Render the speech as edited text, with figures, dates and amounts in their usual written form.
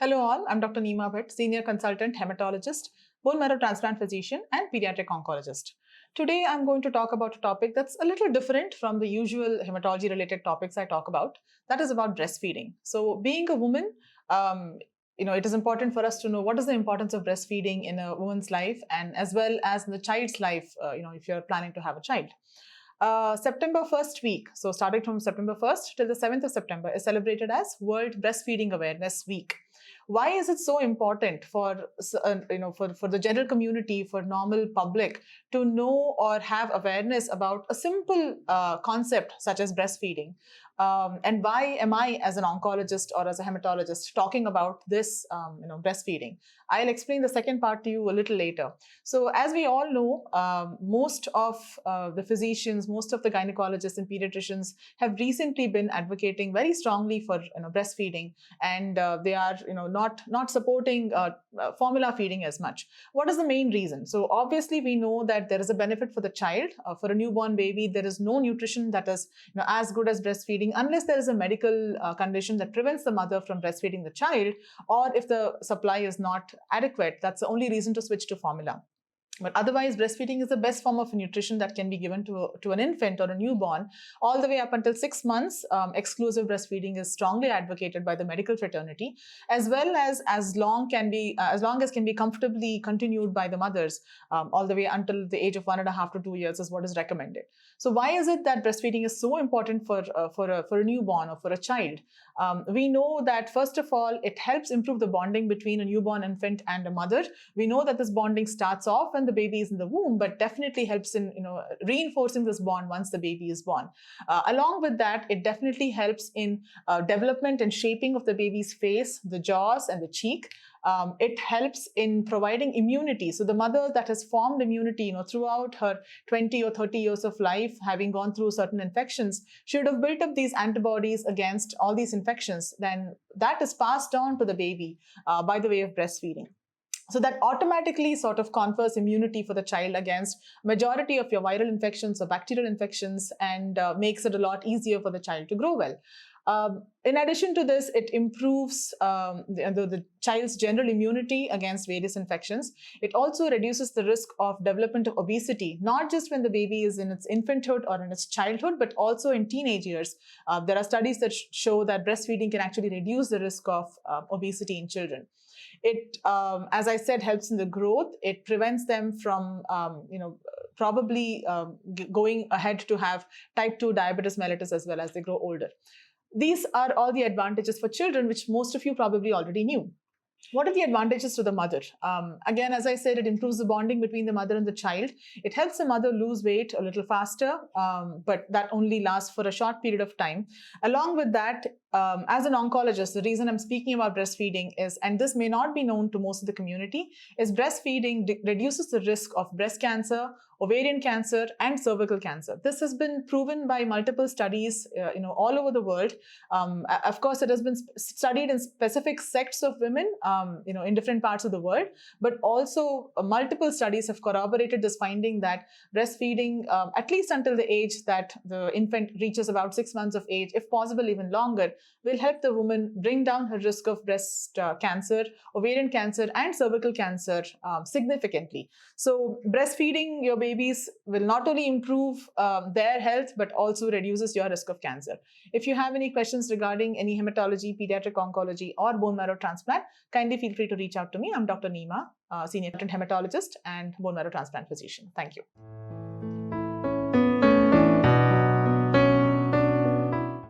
Hello all, I'm Dr. Neema Bhat, Senior Consultant Hematologist, Bone Marrow Transplant Physician and Pediatric Oncologist. Today I'm going to talk about a topic that's a little different from the usual hematology related topics I talk about. That is about breastfeeding. So being a woman, it is important for us to know what is the importance of breastfeeding in a woman's life and as well as in the child's life, if you're planning to have a child. September 1st week, so starting from September 1st till the 7th of September, is celebrated as World Breastfeeding Awareness Week. Why is it so important for the general community, for normal public to know or have awareness about a simple concept such as breastfeeding? And why am I, as an oncologist or as a hematologist, talking about this, breastfeeding? I'll explain the second part to you a little later. So, as we all know, most of the physicians, most of the gynecologists and pediatricians have recently been advocating very strongly for breastfeeding, and they are not supporting formula feeding as much. What is the main reason? So, obviously, we know that there is a benefit for the child. For a newborn baby, there is no nutrition that is as good as breastfeeding unless there is a medical condition that prevents the mother from breastfeeding the child, or if the supply is not adequate. That's the only reason to switch to formula. But otherwise, breastfeeding is the best form of nutrition that can be given to an infant or a newborn all the way up until 6 months. Exclusive breastfeeding is strongly advocated by the medical fraternity, as well as long as can be comfortably continued by the mothers, all the way until the age of 1.5 to 2 years is what is recommended. So why is it that breastfeeding is so important for a newborn or for a child? We know that first of all, it helps improve the bonding between a newborn infant and a mother. We know that this bonding starts off when the baby is in the womb, but definitely helps in reinforcing this bond once the baby is born. Along with that, it definitely helps in development and shaping of the baby's face, the jaws, and the cheek. It helps in providing immunity. So the mother that has formed immunity, throughout her 20 or 30 years of life, having gone through certain infections, should have built up these antibodies against all these infections. Then that is passed on to the baby by the way of breastfeeding. So that automatically sort of confers immunity for the child against majority of your viral infections or bacterial infections, and makes it a lot easier for the child to grow well. In addition to this, it improves the child's general immunity against various infections. It also reduces the risk of development of obesity, not just when the baby is in its infanthood or in its childhood, but also in teenage years. There are studies that show that breastfeeding can actually reduce the risk of obesity in children. It, as I said, helps in the growth. It prevents them from, probably going ahead to have type 2 diabetes mellitus as well as they grow older. These are all the advantages for children, which most of you probably already knew. What are the advantages to the mother? Again, as I said, it improves the bonding between the mother and the child. It helps the mother lose weight a little faster, but that only lasts for a short period of time. Along with that, as an oncologist, the reason I'm speaking about breastfeeding is, and this may not be known to most of the community, is breastfeeding reduces the risk of breast cancer, ovarian cancer, and cervical cancer. This has been proven by multiple studies, all over the world. Of course, it has been studied in specific sects of women, in different parts of the world, but also multiple studies have corroborated this finding that breastfeeding, at least until the age that the infant reaches about 6 months of age, if possible even longer, will help the woman bring down her risk of breast cancer, ovarian cancer, and cervical cancer significantly. So breastfeeding your babies will not only improve their health, but also reduces your risk of cancer. If you have any questions regarding any hematology, pediatric oncology, or bone marrow transplant, kindly feel free to reach out to me. I'm Dr. Neema, Senior Hematologist and Bone Marrow Transplant Physician. Thank you.